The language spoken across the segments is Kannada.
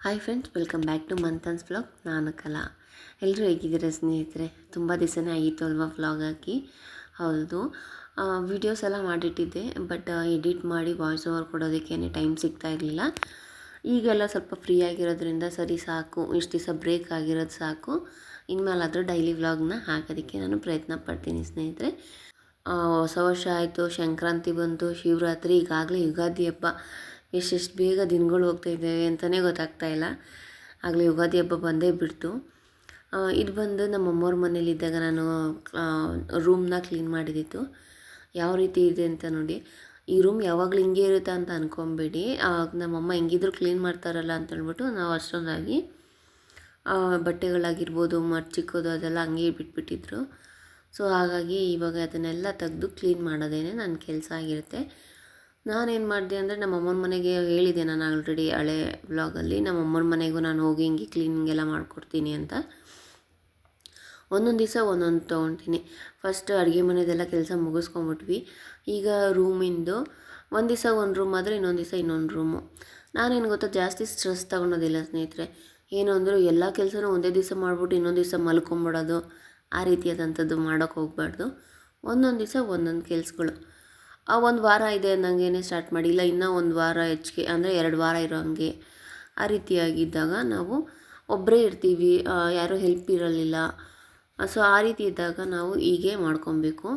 Hi friends, welcome back to Manthan's vlog. ನಾನು ಕಲಾ. ಎಲ್ಲರೂ ಹೇಗಿದ್ದೀರಾ ಸ್ನೇಹಿತರೆ? ತುಂಬ ದಿವಸನೇ ಆಗಿತ್ತು ಅಲ್ವಾ ವ್ಲಾಗ್ ಹಾಕಿ. ಹೌದು, ವೀಡಿಯೋಸ್ ಎಲ್ಲ ಮಾಡಿಟ್ಟಿದ್ದೆ, ಬಟ್ ಎಡಿಟ್ ಮಾಡಿ ವಾಯ್ಸ್ ಓವರ್ ಕೊಡೋದಕ್ಕೇ ಟೈಮ್ ಸಿಗ್ತಾ ಇರಲಿಲ್ಲ. ಈಗೆಲ್ಲ ಸ್ವಲ್ಪ ಫ್ರೀ ಆಗಿರೋದ್ರಿಂದ ಸರಿ ಸಾಕು, ಇಷ್ಟು ದಿವಸ ಬ್ರೇಕ್ ಆಗಿರೋದು ಸಾಕು, ಇನ್ಮೇಲಾದರೂ ಡೈಲಿ ವ್ಲಾಗ್ನ ಹಾಕೋದಕ್ಕೆ ನಾನು ಪ್ರಯತ್ನ ಪಡ್ತೀನಿ ಸ್ನೇಹಿತರೆ. ಹೊಸ ವರ್ಷ ಆಯಿತು, ಸಂಕ್ರಾಂತಿ ಬಂತು, ಶಿವರಾತ್ರಿ, ಈಗಾಗಲೇ ಯುಗಾದಿ ಹಬ್ಬ. ಎಷ್ಟೆಷ್ಟು ಬೇಗ ದಿನಗಳು ಹೋಗ್ತಾಯಿದ್ದೇವೆ ಅಂತಲೇ ಗೊತ್ತಾಗ್ತಾ ಇಲ್ಲ. ಆಗಲೇ ಯುಗಾದಿ ಹಬ್ಬ ಬಂದೇ ಬಿಡ್ತು. ಇದು ಬಂದು ನಮ್ಮ ಅಮ್ಮವ್ರ ಮನೇಲಿದ್ದಾಗ ನಾನು ರೂಮ್ನ ಕ್ಲೀನ್ ಮಾಡಿದ್ದಿತ್ತು. ಯಾವ ರೀತಿ ಇದೆ ಅಂತ ನೋಡಿ. ಈ ರೂಮ್ ಯಾವಾಗಲೂ ಹಿಂಗೆ ಇರುತ್ತೆ ಅಂತ ಅಂದ್ಕೊಬೇಡಿ. ನಮ್ಮಮ್ಮ ಹೆಂಗಿದ್ರು ಕ್ಲೀನ್ ಮಾಡ್ತಾರಲ್ಲ ಅಂತ ಹೇಳ್ಬಿಟ್ಟು ನಾವು ಅಷ್ಟೊಂದಾಗಿ ಬಟ್ಟೆಗಳಾಗಿರ್ಬೋದು ಮಡ್ಚಿಕ್ಕೋದು ಅದೆಲ್ಲ ಹಂಗೆ ಬಿಟ್ಬಿಟ್ಟಿದ್ರು. ಸೊ ಹಾಗಾಗಿ ಇವಾಗ ಅದನ್ನೆಲ್ಲ ತೆಗೆದು ಕ್ಲೀನ್ ಮಾಡೋದೇನೆ ನನ್ನ ಕೆಲಸ ಆಗಿರುತ್ತೆ. ನಾನೇನು ಮಾಡಿದೆ ಅಂದರೆ ನಮ್ಮ ಅಮ್ಮನ ಮನೆಗೆ ಹೇಳಿದೆ, ನಾನು ಆಲ್ರೆಡಿ ಹಳೆ ವ್ಲಾಗಲ್ಲಿ ನಮ್ಮ ಅಮ್ಮನ ಮನೆಗೂ ನಾನು ಹೋಗಿ ಹಿಂಗೆ ಕ್ಲೀನಿಂಗ್ ಎಲ್ಲ ಮಾಡಿಕೊಡ್ತೀನಿ ಅಂತ. ಒಂದೊಂದು ದಿವಸ ಒಂದೊಂದು ತೊಗೊತೀನಿ. ಫಸ್ಟ್ ಅಡುಗೆ ಮನೆಯದೆಲ್ಲ ಕೆಲಸ ಮುಗಿಸ್ಕೊಂಬಿಟ್ವಿ. ಈಗ ರೂಮಿಂದು ಒಂದು ದಿವಸ ಒಂದು ರೂಮ್ ಆದರೆ ಇನ್ನೊಂದು ದಿವಸ ಇನ್ನೊಂದು ರೂಮು. ನಾನೇನು ಗೊತ್ತಾ, ಜಾಸ್ತಿ ಸ್ಟ್ರೆಸ್ ತೊಗೊಳೋದಿಲ್ಲ ಸ್ನೇಹಿತರೆ. ಏನು ಅಂದರೂ ಎಲ್ಲ ಕೆಲಸನೂ ಒಂದೇ ದಿವಸ ಮಾಡಿಬಿಟ್ಟು ಇನ್ನೊಂದು ದಿವಸ ಮಲ್ಕೊಂಬಿಡೋದು, ಆ ರೀತಿಯಾದಂಥದ್ದು ಮಾಡೋಕ್ಕೆ ಹೋಗಬಾರ್ದು. ಒಂದೊಂದು ದಿವಸ ಒಂದೊಂದು ಕೆಲಸಗಳು. ಒಂದು ವಾರ ಇದೆ ಅನ್ನಂಗೆ ಸ್ಟಾರ್ಟ್ ಮಾಡಿ, ಇಲ್ಲ ಇನ್ನೂ ಒಂದು ವಾರ ಹೆಚ್ಚಿಗೆ ಅಂದರೆ 2 ವಾರ ಇರೋ ಹಂಗೆ, ಆ ರೀತಿಯಾಗಿದ್ದಾಗ ನಾವು ಒಬ್ಬರೇ ಇರ್ತೀವಿ, ಯಾರೂ ಹೆಲ್ಪ್ ಇರಲಿಲ್ಲ. ಸೊ ಆ ರೀತಿ ಇದ್ದಾಗ ನಾವು ಹೀಗೆ ಮಾಡ್ಕೊಬೇಕು.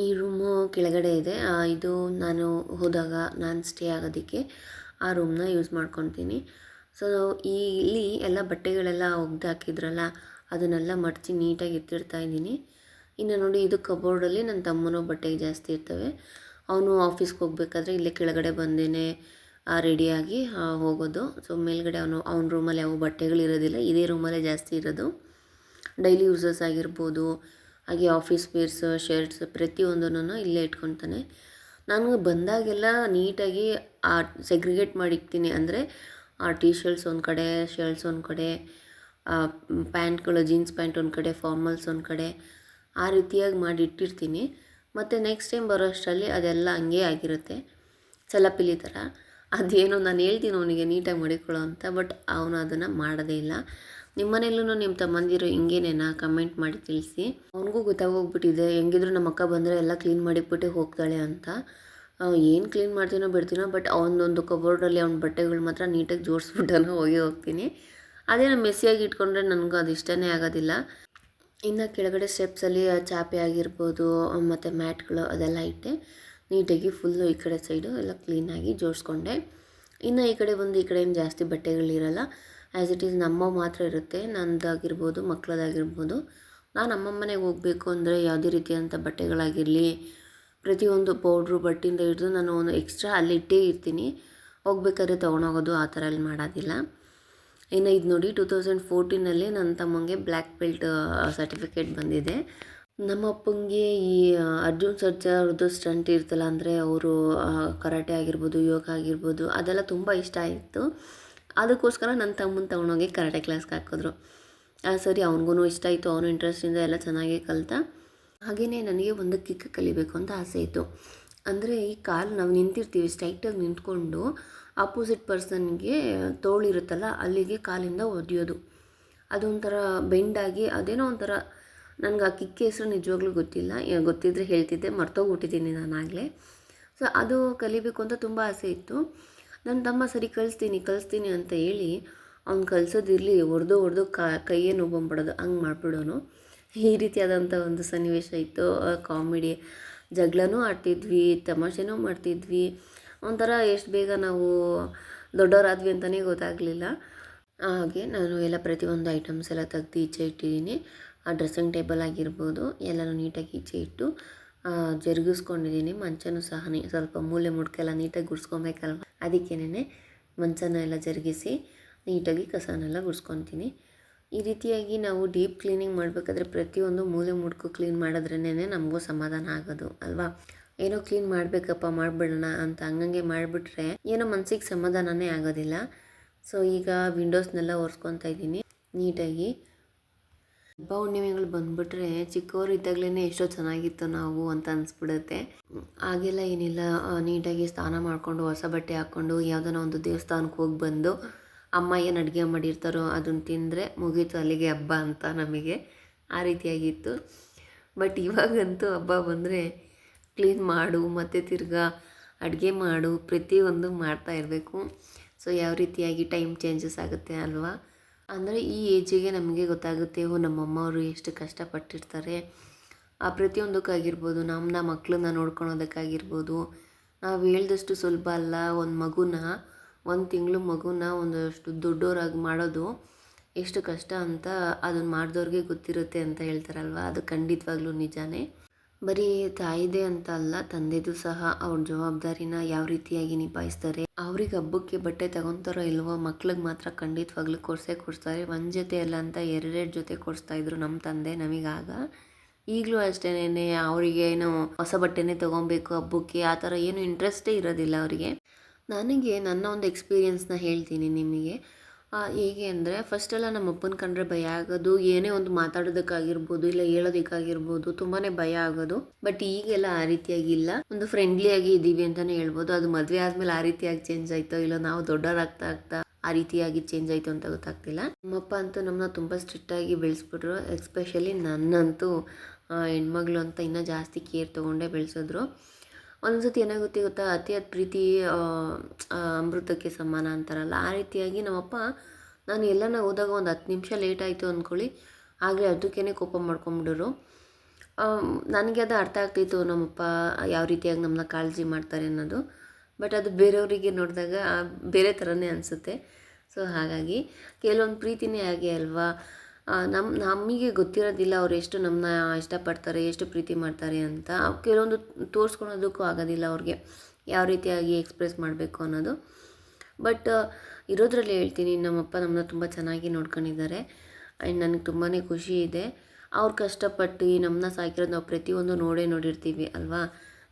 ಈ ರೂಮು ಕೆಳಗಡೆ ಇದೆ. ಇದು ನಾನು ಹೋದಾಗ ನಾನು ಸ್ಟೇ ಆಗೋದಕ್ಕೆ ಆ ರೂಮ್ನ ಯೂಸ್ ಮಾಡ್ಕೊತೀನಿ. ಸೊ ಇಲ್ಲಿ ಎಲ್ಲ ಬಟ್ಟೆಗಳೆಲ್ಲ ಒಗ್ದು ಹಾಕಿದ್ರಲ್ಲ, ಅದನ್ನೆಲ್ಲ ಮಡಚಿ ನೀಟಾಗಿ ಎತ್ತಿಡ್ತಾ ಇದ್ದೀನಿ. ಇನ್ನು ನೋಡಿ, ಇದು ಕಬೋರ್ಡಲ್ಲಿ ನನ್ನ ತಮ್ಮನೋ ಬಟ್ಟೆಗೆ ಜಾಸ್ತಿ ಇರ್ತವೆ. ಅವನು ಆಫೀಸ್ಗೆ ಹೋಗ್ಬೇಕಾದ್ರೆ ಇಲ್ಲೇ ಕೆಳಗಡೆ ಬಂದೇ ರೆಡಿಯಾಗಿ ಹೋಗೋದು. ಸೊ ಮೇಲ್ಗಡೆ ಅವ್ನ ರೂಮಲ್ಲಿ ಯಾವ ಬಟ್ಟೆಗಳಿರೋದಿಲ್ಲ, ಇದೇ ರೂಮಲ್ಲೇ ಜಾಸ್ತಿ ಇರೋದು. ಡೈಲಿ ಯೂಸಸ್ ಆಗಿರ್ಬೋದು, ಹಾಗೆ ಆಫೀಸ್ ವೇರ್ಸ್, ಶರ್ಟ್ಸ್ ಪ್ರತಿಯೊಂದನ್ನು ಇಲ್ಲೇ ಇಟ್ಕೊತಾನೆ. ನಾನು ಬಂದಾಗೆಲ್ಲ ನೀಟಾಗಿ ಸೆಗ್ರಿಗೇಟ್ ಮಾಡಿಕ್ತೀನಿ. ಅಂದರೆ ಟೀ ಶರ್ಟ್ಸ್ ಒಂದು ಕಡೆ, ಶರ್ಟ್ಸ್ ಒಂದು ಕಡೆ, ಪ್ಯಾಂಟ್ಗಳು, ಜೀನ್ಸ್ ಪ್ಯಾಂಟ್ ಒಂದು ಕಡೆ, ಫಾರ್ಮಲ್ಸ್ ಒಂದು ಕಡೆ, ಆ ರೀತಿಯಾಗಿ ಮಾಡಿ ಇಟ್ಟಿರ್ತೀನಿ. ಮತ್ತು ನೆಕ್ಸ್ಟ್ ಟೈಮ್ ಬರೋ ಅಷ್ಟರಲ್ಲಿ ಅದೆಲ್ಲ ಹಂಗೆ ಆಗಿರುತ್ತೆ, ಚಲಪಿಲಿ ಥರ. ಅದೇನೋ ನಾನು ಹೇಳ್ತೀನಿ ಅವನಿಗೆ ನೀಟಾಗಿ ಮಡಿಕೊಳ್ಳೋ ಅಂತ, ಬಟ್ ಅವನು ಅದನ್ನು ಮಾಡೋದೇ ಇಲ್ಲ. ನಿಮ್ಮ ಮನೆಯಲ್ಲೂ ನಿಮ್ಮ ತಮ್ಮಂದಿರು ಹಿಂಗೇನೇನಾ ಕಮೆಂಟ್ ಮಾಡಿ ತಿಳಿಸಿ. ಅವನಿಗೂ ಗೊತ್ತಾಗೋಗ್ಬಿಟ್ಟಿದೆ, ಹೆಂಗಿದ್ರು ನಮ್ಮ ಅಕ್ಕ ಬಂದರೆ ಎಲ್ಲ ಕ್ಲೀನ್ ಮಾಡಿಬಿಟ್ಟು ಹೋಗ್ತಾಳೆ ಅಂತ. ಏನು ಕ್ಲೀನ್ ಮಾಡ್ತೀನೋ ಬಿಡ್ತೀನೋ, ಬಟ್ ಅವನೊಂದು ಕಬೋರ್ಡಲ್ಲಿ ಅವ್ನ ಬಟ್ಟೆಗಳು ಮಾತ್ರ ನೀಟಾಗಿ ಜೋಡಿಸ್ಬಿಟ್ಟು ಹೋಗ್ತೀನಿ. ಅದೇನೋ ಮೆಸ್ಸಿಯಾಗಿ ಇಟ್ಕೊಂಡ್ರೆ ನನಗೂ ಅದು ಇಷ್ಟನೇ ಆಗೋದಿಲ್ಲ. ಇನ್ನು ಕೆಳಗಡೆ ಸ್ಟೆಪ್ಸಲ್ಲಿ ಚಾಪೆ ಆಗಿರ್ಬೋದು ಮತ್ತು ಮ್ಯಾಟ್ಗಳು ಅದೆಲ್ಲ ಇಟ್ಟೆ ನೀಟಾಗಿ ಫುಲ್ಲು ಈ ಕಡೆ ಸೈಡು ಎಲ್ಲ ಕ್ಲೀನಾಗಿ ಜೋಡಿಸ್ಕೊಂಡೆ. ಇನ್ನು ಈ ಕಡೆ ಬಂದು ಈ ಕಡೆ ಏನು ಜಾಸ್ತಿ ಬಟ್ಟೆಗಳಿರಲ್ಲ, ಆ್ಯಸ್ ಇಟ್ ಈಸ್ ನಮ್ಮ ಮಾತ್ರ ಇರುತ್ತೆ. ನನ್ನದಾಗಿರ್ಬೋದು, ಮಕ್ಕಳದಾಗಿರ್ಬೋದು. ನಾನು ನಮ್ಮ ಮನೆಗೆ ಹೋಗಬೇಕು ಅಂದರೆ ಯಾವುದೇ ರೀತಿಯಾದಂಥ ಬಟ್ಟೆಗಳಾಗಿರಲಿ, ಪ್ರತಿಯೊಂದು ಪೌಡ್ರು ಬಟ್ಟೆಯಿಂದ ಹಿಡಿದು ನಾನು ಒಂದು ಎಕ್ಸ್ಟ್ರಾ ಅಲ್ಲಿ ಇಟ್ಟೇ ಇರ್ತೀನಿ. ಹೋಗ್ಬೇಕಾದ್ರೆ ತೊಗೊಂಡೋಗೋದು ಆ ಥರ ಅಲ್ಲಿ ಮಾಡೋದಿಲ್ಲ. ಇನ್ನು ಇದು ನೋಡಿ, 2014 ನನ್ನ ತಮ್ಮಂಗೆ ಬ್ಲ್ಯಾಕ್ ಬೆಲ್ಟ್ ಸರ್ಟಿಫಿಕೇಟ್ ಬಂದಿದೆ. ನಮ್ಮ ಅಪ್ಪಂಗೆ ಈ ಅರ್ಜುನ್ ಸರ್ಜಾ ಅವ್ರದ್ದು ಸ್ಟಂಟ್ ಇರ್ತಲ್ಲ, ಅಂದರೆ ಅವರು ಕರಾಟೆ ಆಗಿರ್ಬೋದು, ಯೋಗ ಆಗಿರ್ಬೋದು, ಅದೆಲ್ಲ ತುಂಬ ಇಷ್ಟ ಆಯಿತು. ಅದಕ್ಕೋಸ್ಕರ ನನ್ನ ತಮ್ಮನ ತೊಗೊಂಡೋಗಿ ಕರಾಟೆ ಕ್ಲಾಸ್ಗೆ ಹಾಕಿದ್ರು. ಸರಿ, ಅವನಿಗೂ ಇಷ್ಟ ಆಯಿತು, ಅವನು ಇಂಟ್ರೆಸ್ಟಿಂದ ಎಲ್ಲ ಚೆನ್ನಾಗೇ ಕಲಿತ. ಹಾಗೆಯೇ ನನಗೆ ಒಂದು ಕಿಕ್ ಕಲಿಬೇಕು ಅಂತ ಆಸೆ ಇತ್ತು. ಅಂದರೆ ಈ ಕಾಲು ನಾವು ನಿಂತಿರ್ತೀವಿ, ಸ್ಟ್ರೈಟಾಗಿ ನಿಂತ್ಕೊಂಡು ಆಪೋಸಿಟ್ ಪರ್ಸನ್ಗೆ ತೋಳಿರುತ್ತಲ್ಲ ಅಲ್ಲಿಗೆ ಕಾಲಿಂದ ಒದೆಯೋದು. ಅದೊಂಥರ ಬೆಂಡಾಗಿ ಅದೇನೋ ಒಂಥರ, ನನಗೆ ಆ ಕಿಕ್ಕ ಹೆಸರು ನಿಜವಾಗ್ಲೂ ಗೊತ್ತಿಲ್ಲ. ಗೊತ್ತಿದ್ದರೆ ಹೇಳ್ತಿದ್ದೆ, ಮರ್ತೋಗ್ಬಿಟ್ಟಿದ್ದೀನಿ ನಾನಾಗಲೇ. ಸೊ ಅದು ಕಲಿಬೇಕು ಅಂತ ತುಂಬ ಆಸೆ ಇತ್ತು. ನನ್ನ ತಮ್ಮ ಸರಿ ಕಲಿಸ್ತೀನಿ ಅಂತ ಹೇಳಿ ಅವ್ನು ಕಲಿಸೋದಿರಲಿ, ಹೊಡೆದು ಕೈಯೇ ನೋವು ಬಂದ್ಬಿಡೋದು, ಹಂಗೆ ಮಾಡಿಬಿಡೋನು. ಈ ರೀತಿಯಾದಂಥ ಒಂದು ಸನ್ನಿವೇಶ ಇತ್ತು. ಕಾಮಿಡಿ ಜಗಳನೂ ಆಡ್ತಿದ್ವಿ, ತಮಾಷೆನೂ ಮಾಡ್ತಿದ್ವಿ. ಒಂಥರ ಎಷ್ಟು ಬೇಗ ನಾವು ದೊಡ್ಡವರಾದ್ವಿ ಅಂತಲೇ ಗೊತ್ತಾಗಲಿಲ್ಲ. ಹಾಗೆ ನಾನು ಎಲ್ಲ ಪ್ರತಿಯೊಂದು ಐಟಮ್ಸ್ ಎಲ್ಲ ತೆಗ್ದು ಈಚೆ ಇಟ್ಟಿದ್ದೀನಿ. ಆ ಡ್ರೆಸ್ಸಿಂಗ್ ಟೇಬಲ್ ಆಗಿರ್ಬೋದು ಎಲ್ಲನೂ ನೀಟಾಗಿ ಈಚೆ ಇಟ್ಟು ಜರುಗಿಸ್ಕೊಂಡಿದ್ದೀನಿ. ಮಂಚನೂ ಸಹ ಸ್ವಲ್ಪ ಮೂಲೆ ಮುಡ್ಕೆಲ್ಲ ನೀಟಾಗಿ ಗುಡಿಸ್ಕೊಬೇಕಲ್ವ, ಅದಕ್ಕೇನೆ ಮಂಚನ ಎಲ್ಲ ಜರುಗಿಸಿ ನೀಟಾಗಿ ಕಸನೆಲ್ಲ ಗುಡಿಸ್ಕೊತೀನಿ. ಈ ರೀತಿಯಾಗಿ ನಾವು ಡೀಪ್ ಕ್ಲೀನಿಂಗ್ ಮಾಡಬೇಕಾದ್ರೆ ಪ್ರತಿಯೊಂದು ಮೂಲೆ ಮುಡ್ಕು ಕ್ಲೀನ್ ಮಾಡಿದ್ರೇ ನಮಗೂ ಸಮಾಧಾನ ಆಗೋದು ಅಲ್ವಾ. ಏನೋ ಕ್ಲೀನ್ ಮಾಡಬೇಕಪ್ಪ, ಮಾಡಿಬಿಡೋಣ ಅಂತ ಹಂಗಂಗೆ ಮಾಡಿಬಿಟ್ರೆ ಏನೋ ಮನಸ್ಸಿಗೆ ಸಮಾಧಾನನೇ ಆಗೋದಿಲ್ಲ. ಸೊ ಈಗ ವಿಂಡೋಸ್ನೆಲ್ಲ ಒರೆಸ್ಕೊತಾ ಇದ್ದೀನಿ ನೀಟಾಗಿ. ಹಬ್ಬ ಹುಣ್ಣಿಮೆಗಳು ಬಂದುಬಿಟ್ರೆ ಚಿಕ್ಕವರು ಇದ್ದಾಗಲೇ ಎಷ್ಟೋ ಚೆನ್ನಾಗಿತ್ತು ನಾವು ಅಂತ ಅನಿಸ್ಬಿಡುತ್ತೆ. ಹಾಗೆಲ್ಲ ಏನಿಲ್ಲ, ನೀಟಾಗಿ ಸ್ನಾನ ಮಾಡಿಕೊಂಡು ಹೊಸ ಬಟ್ಟೆ ಹಾಕ್ಕೊಂಡು ಯಾವುದೋ ಒಂದು ದೇವಸ್ಥಾನಕ್ಕೆ ಹೋಗಿ ಬಂದು ಅಮ್ಮ ಏನು ಅಡುಗೆ ಮಾಡಿರ್ತಾರೋ ಅದನ್ನು ತಿಂದರೆ ಮುಗೀತು ಅಲ್ಲಿಗೆ ಹಬ್ಬ ಅಂತ ನಮಗೆ ಆ ರೀತಿಯಾಗಿತ್ತು. ಬಟ್ ಇವಾಗಂತೂ ಹಬ್ಬ ಬಂದರೆ ಕ್ಲೀನ್ ಮಾಡು ಮತ್ತು ತಿರ್ಗಾ ಅಡುಗೆ ಮಾಡು ಪ್ರತಿಯೊಂದು ಮಾಡ್ತಾ ಇರಬೇಕು. ಸೊ ಯಾವ ರೀತಿಯಾಗಿ ಟೈಮ್ ಚೇಂಜಸ್ ಆಗುತ್ತೆ ಅಲ್ವಾ. ಅಂದರೆ ಈ ಏಜಿಗೆ ನಮಗೆ ಗೊತ್ತಾಗುತ್ತೆ ನಮ್ಮಮ್ಮವರು ಎಷ್ಟು ಕಷ್ಟಪಟ್ಟಿರ್ತಾರೆ. ಆ ಪ್ರತಿಯೊಂದಕ್ಕಾಗಿರ್ಬೋದು, ನಮ್ಮ ಮಕ್ಕಳನ್ನ ನೋಡ್ಕೊಳೋದಕ್ಕಾಗಿರ್ಬೋದು, ನಾವು ಹೇಳ್ದಷ್ಟು ಸುಲಭ ಅಲ್ಲ. ಒಂದು ಮಗುನ 1 ತಿಂಗಳು ಮಗುನ ಒಂದಷ್ಟು ದೊಡ್ಡೋರಾಗಿ ಮಾಡೋದು ಎಷ್ಟು ಕಷ್ಟ ಅಂತ ಅದನ್ನು ಮಾಡಿದವ್ರಿಗೆ ಗೊತ್ತಿರುತ್ತೆ ಅಂತ ಹೇಳ್ತಾರಲ್ವ. ಅದು ಖಂಡಿತವಾಗ್ಲೂ ನಿಜಾನೇ. ಬರೀ ತಾಯಿದೇ ಅಂತ ಅಲ್ಲ, ತಂದೆದು ಸಹ ಅವ್ರ ಜವಾಬ್ದಾರಿನ ಯಾವ ರೀತಿಯಾಗಿ ನಿಭಾಯಿಸ್ತಾರೆ. ಅವ್ರಿಗೆ ಹಬ್ಬಕ್ಕೆ ಬಟ್ಟೆ ತಗೊತಾರೋ ಇಲ್ವೋ, ಮಕ್ಳಿಗೆ ಮಾತ್ರ ಖಂಡಿತವಾಗ್ಲೂ ಕೊಡಿಸ್ತಾರೆ. ಒಂದು ಜೊತೆ ಅಲ್ಲ ಅಂತ 2 ಜೊತೆ ಕೊಡಿಸ್ತಾಯಿದ್ರು ನಮ್ಮ ತಂದೆ ನಮಗಾಗ. ಈಗಲೂ ಅಷ್ಟೇನೆ, ಅವರಿಗೆ ಏನು ಹೊಸ ಬಟ್ಟೆನೇ ತೊಗೊಬೇಕು ಹಬ್ಬಕ್ಕೆ ಆ ಥರ ಏನು ಇಂಟ್ರೆಸ್ಟೇ ಇರೋದಿಲ್ಲ ಅವರಿಗೆ. ನನಗೆ ನನ್ನ ಒಂದು ಎಕ್ಸ್ಪೀರಿಯೆನ್ಸ್ನ ಹೇಳ್ತೀನಿ ನಿಮಗೆ. ಹೇಗೆ ಅಂದರೆ ಫಸ್ಟೆಲ್ಲ ನಮ್ಮ ಅಪ್ಪನ ಕಂಡ್ರೆ ಭಯ ಆಗೋದು. ಏನೇ ಒಂದು ಮಾತಾಡೋದಕ್ಕಾಗಿರ್ಬೋದು, ಇಲ್ಲ ಹೇಳೋದಕ್ಕಾಗಿರ್ಬೋದು ತುಂಬಾ ಭಯ ಆಗೋದು. ಬಟ್ ಈಗೆಲ್ಲ ಆ ರೀತಿಯಾಗಿಲ್ಲ, ಒಂದು ಫ್ರೆಂಡ್ಲಿಯಾಗಿ ಇದ್ದೀವಿ ಅಂತಲೇ ಹೇಳ್ಬೋದು. ಅದು ಮದುವೆ ಆದಮೇಲೆ ಆ ರೀತಿಯಾಗಿ ಚೇಂಜ್ ಆಯಿತೋ ಇಲ್ಲ ನಾವು ದೊಡ್ಡವರಾಗ್ತಾ ಆಗ್ತಾ ಆ ರೀತಿಯಾಗಿ ಚೇಂಜ್ ಆಯಿತು ಅಂತ ಗೊತ್ತಾಗ್ತಿಲ್ಲ. ನಮ್ಮಪ್ಪ ಅಂತೂ ನಮ್ಮನ್ನ ತುಂಬ ಸ್ಟ್ರಿಕ್ಟಾಗಿ ಬೆಳೆಸ್ಬಿಟ್ರು. ಎಸ್ಪೆಷಲಿ ನನ್ನಂತೂ ಹೆಣ್ಮಗಳು ಅಂತ ಇನ್ನೂ ಜಾಸ್ತಿ ಕೇರ್ ತೊಗೊಂಡೇ ಬೆಳೆಸಿದ್ರು. ಒಂದೊಂದ್ಸತಿ ಏನಾಗುತ್ತೆ ಗೊತ್ತಾ, ಅತಿಯಾದ ಪ್ರೀತಿ ಅಮೃತಕ್ಕೆ ಸಮಾನ ಅಂತಾರಲ್ಲ, ಆ ರೀತಿಯಾಗಿ ನಮ್ಮಪ್ಪ ನಾನು ಎಲ್ಲನ ಹೋದಾಗ ಒಂದು 10 ನಿಮಿಷ ಲೇಟ್ ಆಯಿತು ಅಂದ್ಕೊಳ್ಳಿ, ಆಗಲೇ ಅದಕ್ಕೇ ಕೋಪ ಮಾಡ್ಕೊಂಬಿಡೋರು. ನನಗೆ ಅದು ಅರ್ಥ ಆಗ್ತಿತ್ತು ನಮ್ಮಪ್ಪ ಯಾವ ರೀತಿಯಾಗಿ ನಮ್ಮನ್ನ ಕಾಳಜಿ ಮಾಡ್ತಾರೆ ಅನ್ನೋದು. ಬಟ್ ಅದು ಬೇರೆಯವರಿಗೆ ನೋಡಿದಾಗ ಬೇರೆ ಥರನೇ ಅನಿಸುತ್ತೆ. ಸೊ ಹಾಗಾಗಿ ಕೆಲವೊಂದು ಪ್ರೀತಿನೇ ಹಾಗೆ ಅಲ್ವಾ. ನಮಗೆ ಗೊತ್ತಿರೋದಿಲ್ಲ ಅವ್ರು ಎಷ್ಟು ನಮ್ಮನ್ನ ಇಷ್ಟಪಡ್ತಾರೆ, ಎಷ್ಟು ಪ್ರೀತಿ ಮಾಡ್ತಾರೆ ಅಂತ. ಕೆಲವೊಂದು ತೋರಿಸ್ಕೊಳೋದಕ್ಕೂ ಆಗೋದಿಲ್ಲ ಅವ್ರಿಗೆ, ಯಾವ ರೀತಿಯಾಗಿ ಎಕ್ಸ್ಪ್ರೆಸ್ ಮಾಡಬೇಕು ಅನ್ನೋದು. ಬಟ್ ಇರೋದ್ರಲ್ಲಿ ಹೇಳ್ತೀನಿ, ನಮ್ಮಪ್ಪ ನಮ್ಮನ್ನ ತುಂಬ ಚೆನ್ನಾಗಿ ನೋಡ್ಕೊಂಡಿದ್ದಾರೆ. ಆ್ಯಂಡ್ ನನಗೆ ತುಂಬಾ ಖುಷಿ ಇದೆ. ಅವ್ರು ಕಷ್ಟಪಟ್ಟು ನಮ್ಮನ್ನ ಸಾಕಿರೋದು ನಾವು ಪ್ರತಿಯೊಂದು ನೋಡಿರ್ತೀವಿ ಅಲ್ವಾ.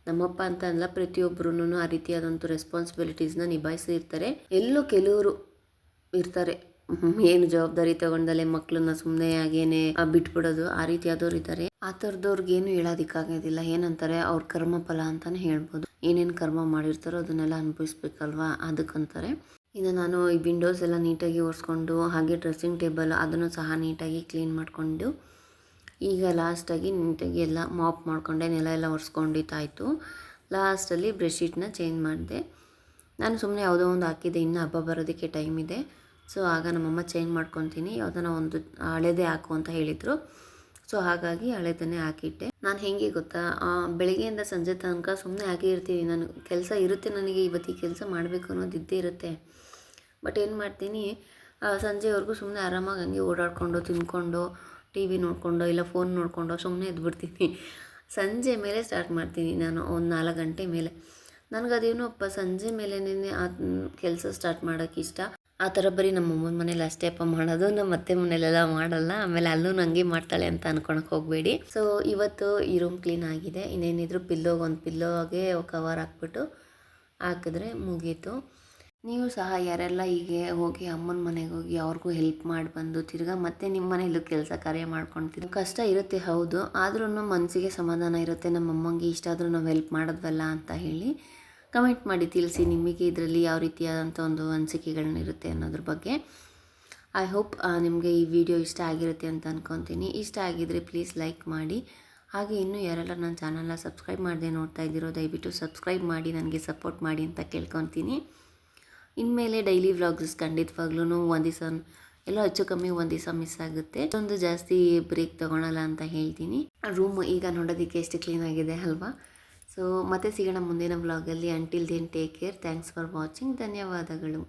ನಮ್ಮಪ್ಪ ಅಂತ ಅಲ್ಲ, ಪ್ರತಿಯೊಬ್ಬರೂ ಆ ರೀತಿಯಾದಂಥ ರೆಸ್ಪಾನ್ಸಿಬಿಲಿಟೀಸ್ನ ನಿಭಾಯಿಸಿರ್ತಾರೆ. ಎಲ್ಲೋ ಕೆಲವರು ಇರ್ತಾರೆ ಏನು ಜವಾಬ್ದಾರಿ ತಗೊಂಡಲ್ಲೇ ಮಕ್ಕಳನ್ನ ಸುಮ್ಮನೆ ಹಾಗೇನೆ ಬಿಟ್ಬಿಡೋದು, ಆ ರೀತಿಯಾದವ್ರು ಇದ್ದಾರೆ. ಆ ಥರದವ್ರಿಗೇನು ಹೇಳೋದಕ್ಕಾಗೋದಿಲ್ಲ. ಏನಂತಾರೆ, ಅವ್ರ ಕರ್ಮ ಫಲ ಅಂತಲೇ ಹೇಳ್ಬೋದು. ಏನೇನು ಕರ್ಮ ಮಾಡಿರ್ತಾರೋ ಅದನ್ನೆಲ್ಲ ಅನುಭವಿಸ್ಬೇಕಲ್ವಾ, ಅದಕ್ಕಂತಾರೆ. ಇನ್ನು ನಾನು ಈ ವಿಂಡೋಸ್ ಎಲ್ಲ ನೀಟಾಗಿ ಒರೆಸ್ಕೊಂಡು, ಹಾಗೆ ಡ್ರೆಸ್ಸಿಂಗ್ ಟೇಬಲ್ ಅದನ್ನು ಸಹ ನೀಟಾಗಿ ಕ್ಲೀನ್ ಮಾಡಿಕೊಂಡು, ಈಗ ಲಾಸ್ಟಾಗಿ ನೀಟಾಗಿ ಎಲ್ಲ ಮಾಪ್ ಮಾಡಿಕೊಂಡೆ, ನೆಲ ಎಲ್ಲ ಒರೆಸ್ಕೊಂಡಿತ್ತಾಯಿತು. ಲಾಸ್ಟಲ್ಲಿ ಬೆಡ್ಶೀಟ್ನ ಚೇಂಜ್ ಮಾಡಿದೆ. ನಾನು ಸುಮ್ಮನೆ ಯಾವುದೋ ಒಂದು ಹಾಕಿದ್ದೆ, ಇನ್ನೂ ಹಬ್ಬ ಬರೋದಕ್ಕೆ ಟೈಮ್ ಇದೆ. ಸೊ ಆಗ ನಮ್ಮಮ್ಮ ಚೇಂಜ್ ಮಾಡ್ಕೊತೀನಿ, ಯಾವುದನ್ನ ಒಂದು ಹಳೇದೇ ಹಾಕು ಅಂತ ಹೇಳಿದರು. ಸೊ ಹಾಗಾಗಿ ಹಳೇದನ್ನೇ ಹಾಕಿಟ್ಟೆ. ನಾನು ಹೇಗೆ ಗೊತ್ತಾ, ಬೆಳಗ್ಗೆಯಿಂದ ಸಂಜೆ ತನಕ ಸುಮ್ಮನೆ ಹಾಕೇ ಇರ್ತೀನಿ. ನಾನು ಕೆಲಸ ಇರುತ್ತೆ ನನಗೆ, ಇವತ್ತು ಈ ಕೆಲಸ ಮಾಡಬೇಕು ಅನ್ನೋದು ಇದ್ದೇ ಇರುತ್ತೆ. ಬಟ್ ಏನು ಮಾಡ್ತೀನಿ, ಸಂಜೆವರೆಗೂ ಸುಮ್ಮನೆ ಆರಾಮಾಗಿ ಹಂಗೆ ಓಡಾಡಿಕೊಂಡು ತಿಂದ್ಕೊಂಡು ಟಿ ವಿ ನೋಡಿಕೊಂಡು ಇಲ್ಲ ಫೋನ್ ನೋಡಿಕೊಂಡು ಸುಮ್ಮನೆ ಎದ್ಬಿಡ್ತೀನಿ. ಸಂಜೆ ಮೇಲೆ ಸ್ಟಾರ್ಟ್ ಮಾಡ್ತೀನಿ ನಾನು, ಒಂದು 4 ಗಂಟೆ ಮೇಲೆ. ನನಗದೇನೋಪ್ಪ ಸಂಜೆ ಮೇಲೇ ಆ ಕೆಲಸ ಸ್ಟಾರ್ಟ್ ಮಾಡೋಕ್ಕೆ ಇಷ್ಟ. ಆ ಥರ ಬರೀ ನಮ್ಮ ಅಮ್ಮನ ಮನೇಲಿ ಅಷ್ಟೇಪ್ಪ ಮಾಡೋದು, ನಮ್ಮ ಅತ್ತೆ ಮನೇಲೆಲ್ಲ ಮಾಡಲ್ಲ. ಆಮೇಲೆ ಅಲ್ಲೂ ನನಗೆ ಮಾಡ್ತಾಳೆ ಅಂತ ಅನ್ಕೊಳಕ್ಕೆ ಹೋಗಬೇಡಿ. ಸೊ ಇವತ್ತು ಈ ರೂಮ್ ಕ್ಲೀನ್ ಆಗಿದೆ. ಇನ್ನೇನಿದ್ರು ಒಂದು ಪಿಲ್ಲೋಗೆ ಕವರ್ ಹಾಕ್ಬಿಟ್ಟು ಹಾಕಿದ್ರೆ ಮುಗೀತು. ನೀವು ಸಹ ಯಾರೆಲ್ಲ ಹೀಗೆ ಹೋಗಿ ಅಮ್ಮನ ಮನೆಗೆ ಹೋಗಿ ಅವ್ರಿಗೂ ಹೆಲ್ಪ್ ಮಾಡಿ ಬಂದು ತಿರ್ಗಾ ಮತ್ತೆ ನಿಮ್ಮ ಮನೆಯಲ್ಲೂ ಕೆಲಸ ಕಾರ್ಯ ಮಾಡ್ಕೊಳ್ತೀವಿ. ಕಷ್ಟ ಇರುತ್ತೆ ಹೌದು, ಆದ್ರೂ ಮನಸ್ಸಿಗೆ ಸಮಾಧಾನ ಇರುತ್ತೆ. ನಮ್ಮ ಅಮ್ಮಂಗೆ ಇಷ್ಟ ಆದರೂ ನಾವು ಹೆಲ್ಪ್ ಮಾಡೋದ್ವಲ್ಲ ಅಂತ ಹೇಳಿ ಕಮೆಂಟ್ ಮಾಡಿ ತಿಳಿಸಿ, ನಿಮಗೆ ಇದರಲ್ಲಿ ಯಾವ ರೀತಿಯಾದಂಥ ಒಂದು ಅನಿಸಿಕೆಗಳನ್ನಿರುತ್ತೆ ಅನ್ನೋದ್ರ ಬಗ್ಗೆ. ಐ ಹೋಪ್ ನಿಮಗೆ ಈ ವಿಡಿಯೋ ಇಷ್ಟ ಆಗಿರುತ್ತೆ ಅಂತ ಅಂದ್ಕೊತೀನಿ. ಇಷ್ಟ ಆಗಿದರೆ ಪ್ಲೀಸ್ ಲೈಕ್ ಮಾಡಿ. ಹಾಗೆ ಇನ್ನೂ ಯಾರೆಲ್ಲ ನನ್ನ ಚಾನಲ್ನ ಸಬ್ಸ್ಕ್ರೈಬ್ ಮಾಡದೆ ನೋಡ್ತಾ ಇದ್ದೀರೋ ದಯವಿಟ್ಟು ಸಬ್ಸ್ಕ್ರೈಬ್ ಮಾಡಿ ನನಗೆ ಸಪೋರ್ಟ್ ಮಾಡಿ ಅಂತ ಕೇಳ್ಕೊತೀನಿ. ಇನ್ಮೇಲೆ ಡೈಲಿ ವ್ಲಾಗ್ಸ್ ಖಂಡಿತವಾಗ್ಲೂ ಒಂದು ದಿವಸ ಎಲ್ಲೋ ಹೆಚ್ಚು ಕಮ್ಮಿ ಒಂದು ದಿವಸ ಮಿಸ್ ಆಗುತ್ತೆ. ಒಂದು ಜಾಸ್ತಿ ಬ್ರೇಕ್ ತೊಗೊಳಲ್ಲ ಅಂತ ಹೇಳ್ತೀನಿ. ರೂಮ್ ಈಗ ನೋಡೋದಕ್ಕೆ ಎಷ್ಟು ಕ್ಲೀನ್ ಆಗಿದೆ ಅಲ್ವಾ. ಸೊ ಮತ್ತೆ ಸಿಗೋಣ ಮುಂದಿನ ವ್ಲಾಗಲ್ಲಿ. Until then take care. Thanks for watching. ಧನ್ಯವಾದಗಳು.